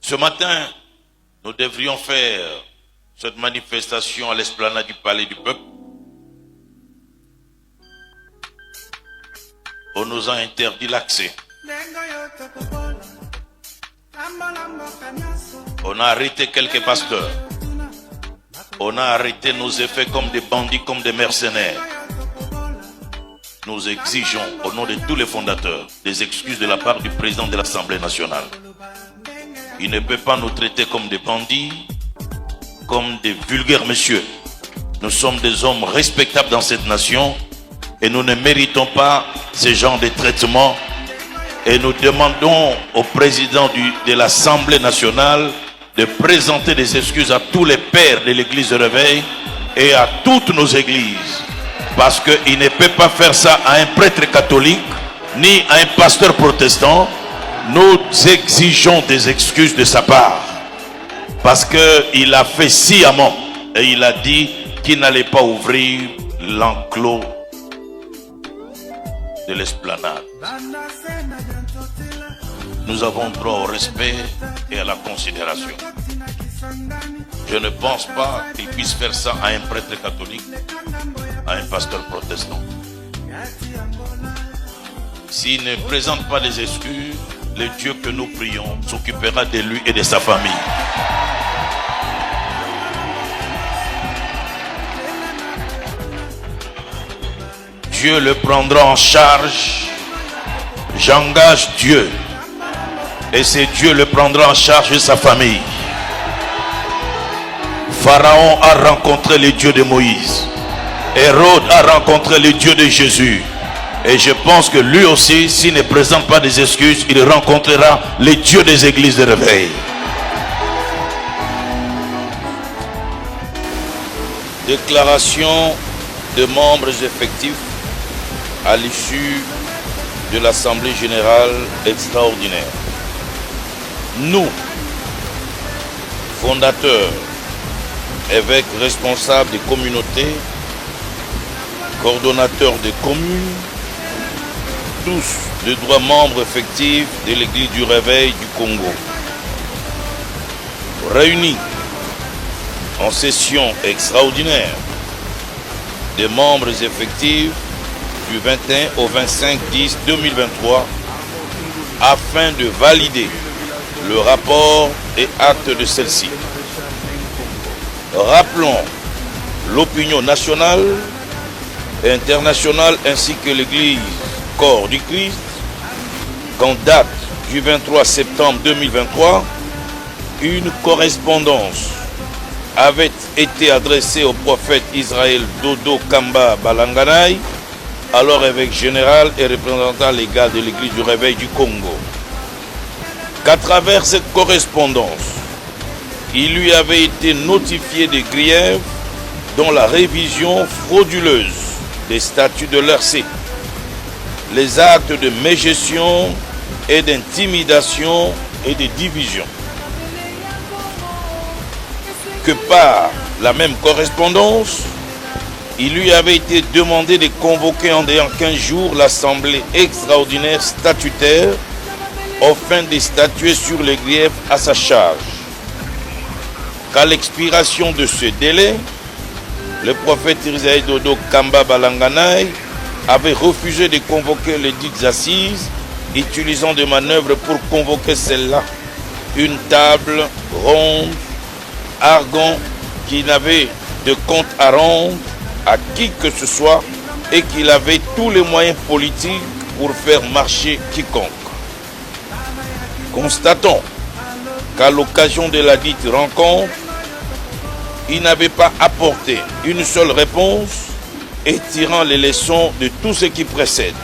Ce matin, nous devrions faire cette manifestation à l'esplanade du Palais du Peuple. On nous a interdit l'accès. On a arrêté quelques pasteurs. On a arrêté nos effets comme des bandits, comme des mercenaires. Nous exigeons, au nom de tous les fondateurs, des excuses de la part du président de l'Assemblée nationale. Il ne peut pas nous traiter comme des bandits, comme des vulgaires messieurs. Nous sommes des hommes respectables dans cette nation et nous ne méritons pas ce genre de traitement. Et nous demandons au président de l'Assemblée nationale de présenter des excuses à tous les pères de l'église de Réveil et à toutes nos églises. Parce qu'il ne peut pas faire ça à un prêtre catholique, ni à un pasteur protestant. Nous exigeons des excuses de sa part. Parce qu'il a fait sciemment. Et il a dit qu'il n'allait pas ouvrir l'enclos de l'esplanade. Nous avons droit au respect et à la considération. Je ne pense pas qu'il puisse faire ça à un prêtre catholique, à un pasteur protestant. S'il ne présente pas les excuses, le Dieu que nous prions s'occupera de lui et de sa famille. Dieu le prendra en charge. J'engage Dieu. Et c'est Dieu le prendra en charge de sa famille. Pharaon a rencontré le Dieu de Moïse. Hérode a rencontré le Dieu de Jésus. Et je pense que lui aussi, s'il ne présente pas des excuses, il rencontrera les dieux des églises de Réveil. Déclaration de membres effectifs à l'issue de l'Assemblée générale extraordinaire. Nous, fondateurs, évêques responsables des communautés, coordonnateurs des communes, tous de droits membres effectifs de l'Église du Réveil du Congo, réunis en session extraordinaire des membres effectifs du 21 au 25/10/2023 afin de valider le rapport et acte de celle-ci. Rappelons l'opinion nationale et internationale ainsi que l'Église Corps du Christ qu'en date du 23 septembre 2023, une correspondance avait été adressée au prophète Israël Dodo Kamba Balanganaï, alors évêque général et représentant légal de l'Église du Réveil du Congo, qu'à travers cette correspondance, il lui avait été notifié des griefs dont la révision frauduleuse des statuts de l'RC, les actes de mégestion et d'intimidation et de division. Que par la même correspondance, il lui avait été demandé de convoquer en dehors 15 jours l'Assemblée extraordinaire statutaire afin de statuer sur les griefs à sa charge. Qu'à l'expiration de ce délai, le prophète Israël Dodo Kamba Balanganaï avait refusé de convoquer les dites assises, utilisant des manœuvres pour convoquer celle-là, une table ronde, arguant qu'il n'avait de compte à rendre à qui que ce soit et qu'il avait tous les moyens politiques pour faire marcher quiconque. Constatons qu'à l'occasion de la dite rencontre, il n'avait pas apporté une seule réponse et tirant les leçons de tout ce qui précède.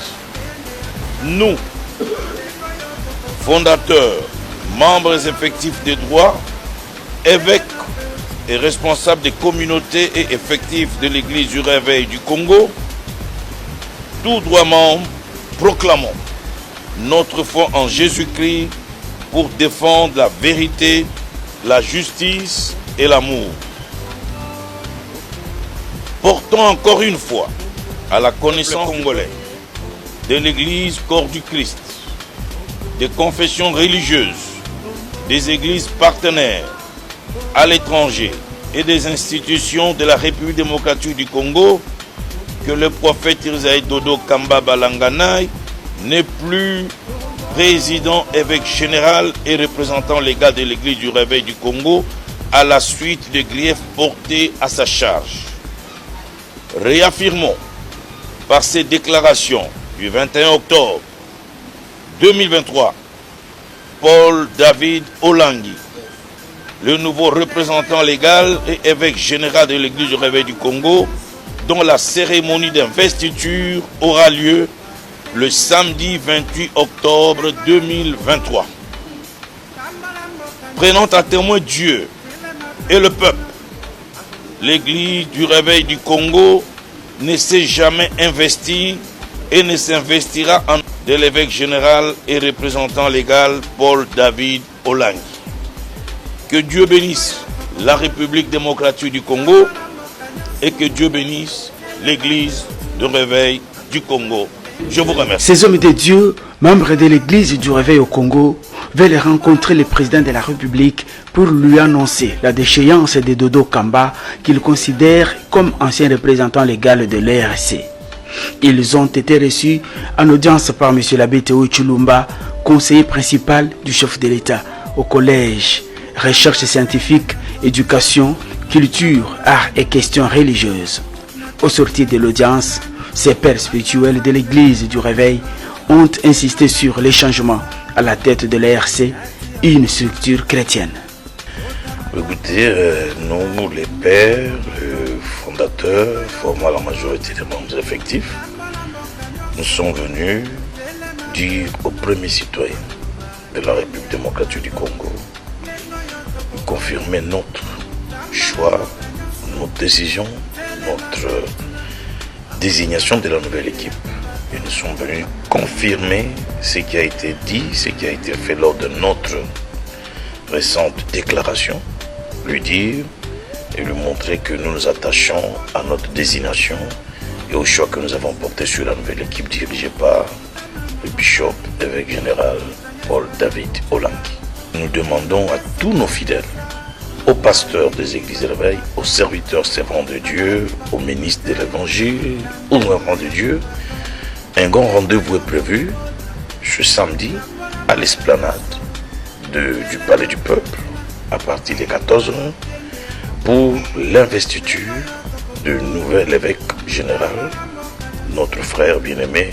Nous, fondateurs, membres effectifs des droits, évêques et responsables des communautés et effectifs de l'Église du Réveil du Congo, tout droit membre, proclamons notre foi en Jésus-Christ pour défendre la vérité, la justice et l'amour. Portons encore une fois à la connaissance congolaise de l'Église Corps du Christ, des confessions religieuses, des églises partenaires à l'étranger et des institutions de la République démocratique du Congo que le prophète Irzaï Dodo Kamba Balanganaï n'est plus président, évêque général et représentant légal de l'Église du Réveil du Congo à la suite des griefs portés à sa charge. Réaffirmons par ces déclarations du 21 octobre 2023, Paul David Olangi, le nouveau représentant légal et évêque général de l'Église du Réveil du Congo, dont la cérémonie d'investiture aura lieu le samedi 28 octobre 2023. Prenant à témoin Dieu et le peuple, l'Église du Réveil du Congo ne s'est jamais investie et ne s'investira en de l'évêque général et représentant légal Paul David Olangi. Que Dieu bénisse la République démocratique du Congo et que Dieu bénisse l'Église du Réveil du Congo. Je vous remercie. Ces hommes de Dieu, membres de l'Église du Réveil au Congo, veulent rencontrer le président de la République pour lui annoncer la déchéance de Dodo Kamba qu'il considère comme ancien représentant légal de l'ERC. Ils ont été reçus en audience par M. l'abbé Théo Chulumba, conseiller principal du chef de l'État au collège Recherche scientifique, éducation, culture, art et questions religieuses. Au sortir de l'audience, ces pères spirituels de l'Église du Réveil ont insisté sur les changements à la tête de l'ERC, une structure chrétienne. Écoutez, nous, les pères, fondateurs, formant la majorité des membres effectifs, nous sommes venus dire aux premiers citoyens de la République démocratique du Congo, confirmer notre choix, notre décision, notre désignation de la nouvelle équipe. Et nous sommes venus confirmer ce qui a été dit, ce qui a été fait lors de notre récente déclaration, lui dire et lui montrer que nous nous attachons à notre désignation et au choix que nous avons porté sur la nouvelle équipe dirigée par le bishop évêque général Paul David Olangi. Nous demandons à tous nos fidèles, aux pasteurs des églises de réveil, aux serviteurs servants de Dieu, aux ministres de l'évangile, aux enfants de Dieu, un grand rendez-vous est prévu ce samedi à l'esplanade du Palais du Peuple à partir des 14h pour l'investiture du nouvel évêque général, notre frère bien-aimé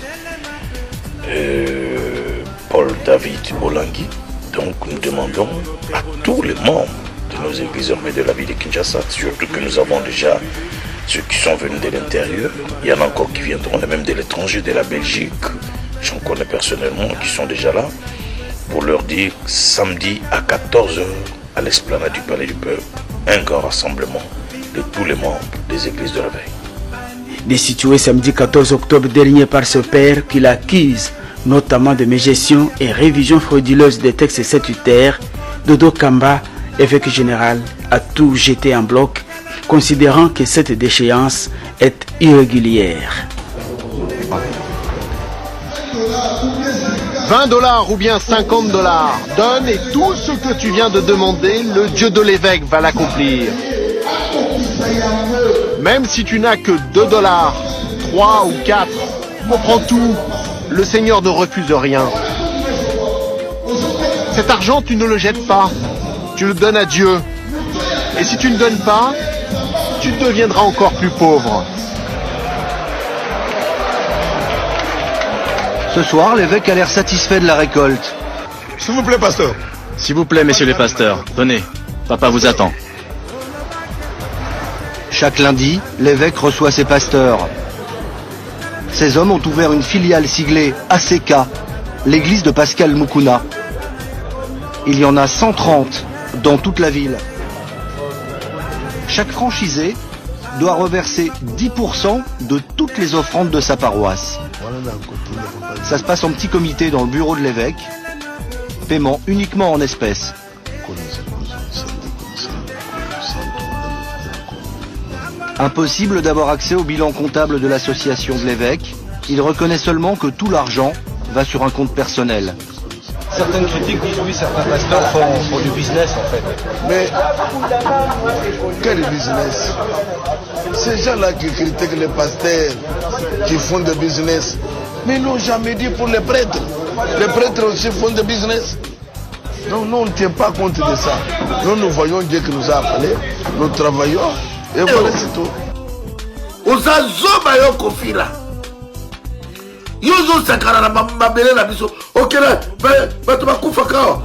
Paul David Olangi. Donc nous demandons à tous les membres de nos églises armées de la ville de Kinshasa, surtout que nous avons déjà ceux qui sont venus de l'intérieur, il y en a encore qui viendront, et même de l'étranger, de la Belgique, j'en connais personnellement, qui sont déjà là, pour leur dire samedi à 14h à l'esplanade du Palais du Peuple, un grand rassemblement de tous les membres des églises de réveil. Destitué samedi 14 octobre dernier par ce père qui l'accuse notamment de mégestion et révision frauduleuse des textes statutaires, Dodo Kamba, évêque général, a tout jeté en bloc, considérant que cette déchéance est irrégulière. 20$ ou bien 50$, donne et tout ce que tu viens de demander, le Dieu de l'évêque va l'accomplir. Même si tu n'as que 2$, 3 ou 4, on prend tout, le Seigneur ne refuse rien. Cet argent, tu ne le jettes pas, tu le donnes à Dieu. Et si tu ne donnes pas, tu deviendras encore plus pauvre. Ce soir, l'évêque a l'air satisfait de la récolte. S'il vous plaît, pasteur. S'il vous plaît, messieurs les pasteurs, venez. Papa vous attend. Chaque lundi, l'évêque reçoit ses pasteurs. Ces hommes ont ouvert une filiale siglée ACK, l'église de Pascal Mukuna. Il y en a 130 dans toute la ville. Chaque franchisé doit reverser 10% de toutes les offrandes de sa paroisse. Ça se passe en petit comité dans le bureau de l'évêque. Paiement uniquement en espèces. Impossible d'avoir accès au bilan comptable de l'association de l'évêque. Il reconnaît seulement que tout l'argent va sur un compte personnel. Certaines critiques disent oui, certains pasteurs font du business en fait. Mais quel business? Ces gens-là qui critiquent les pasteurs, qui font du business, mais ils n'ont jamais dit pour les prêtres. Les prêtres aussi font du business. Donc nous, on ne tient pas compte de ça. Nous voyons Dieu qui nous a appelés, nous travaillons, et voilà, c'est tout. Osazoba yo kofila. Yozo sakara na mabele na biso. Ok là, bato bakufa kao.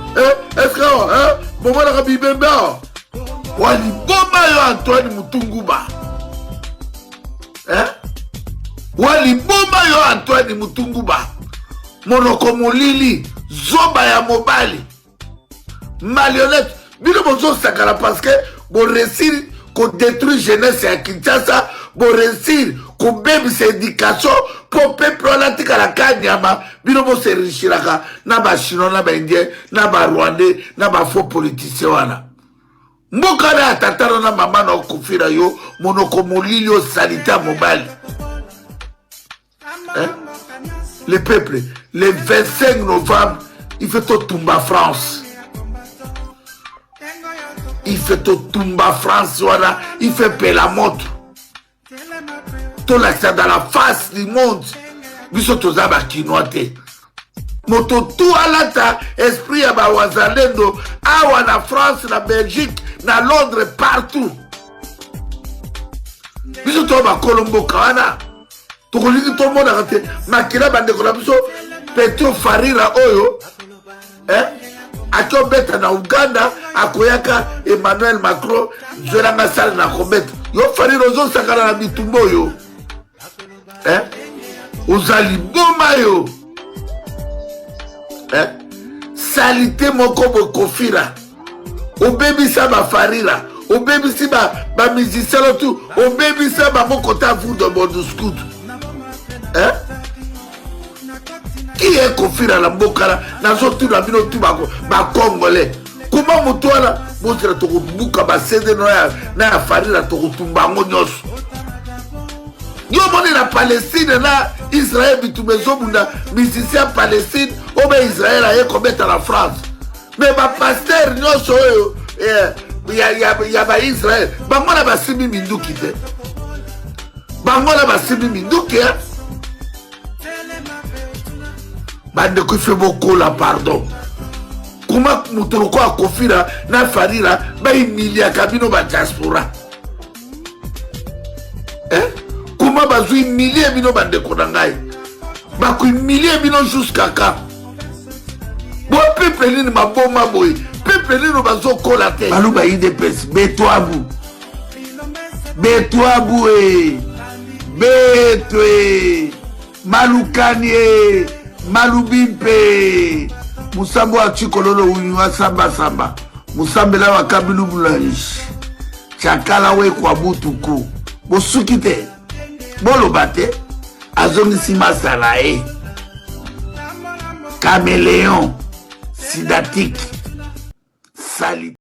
Est-ce que bomo na bibemba. Wali boma yo Antoine Mutunguba. Wali boma yo Antoine Mutunguba. Monoko molili zoba ya mobali. Marionnette. Bino bozo sakara parce que bon récit qu'on détruit jeunesse à Kinshasa, pour réussir, qu'on bébé ses éducation, pour peuple la tika la kanyama, bino bo se richiraka, na ba chinois, na ba indien, na ba rwandais, na ba faux politiciens wana. Mbokana atatana na mama na okufira yo, monoko molili yo sanitaire mobile. Le peuple, le 25 novembre, il fait tout Tumba France. Il fait tout Tumba France, voilà. Il fait Pélamotre. Tout l'accent dans la face du monde. Biso tozaba kinoate. Moto tout alata esprit à Wazalendo. Awa na France, na Belgique, na Londres, partout. Biso toba Colombo Kawana. Tokoliki tout le monde a raté. Makina bande kola biso Petro Farira Oyo. Ako beta na Uganda, akoyaka Emmanuel Macron, Zolanga Sal na kobeta. Yo Farira ozo sakana na bitumbo yo. Ozali boma yo. Salite moko bo kofira. Obebi sa ba Farira. Obebi si ba musicien tout. Obebi sa ba mokota vous de bon scout. Qui est Kofira la Mbokala? N'a surtout la bino tout ba Congolais. Comment motoala? Mostra to buka ba cede na Farira to tumba ngonyos. Yo moni la Palestine na Israël bitumezo bunda musicien Palestine o be Israël a commettre la France. Mais ba pasteur nyoso yo ya ba Israël. Bangola ba simi minduki te. Bangola ba simi minduki hein. Bande qui fait beaucoup la pardon. Comment Moutourouko a Kofira na Farira ba imilia kabino ba diaspora. Comment bazu imilia bino bande konangai. Ba ku imilia bino jusqu'à quand. Bo peuple ni maboma boy. Peuple ni no bazo kolate. Balu ba IDPS betwabu. Betwabu betwe malukanie Malubimpe Musambo a Chikololo Unywa Samba Samba Musambela wa Kabilu Bulanji Chakala we kwa butuku Bosukite Bolo bate Azoni Simasalae Caméléon Sidatique Sali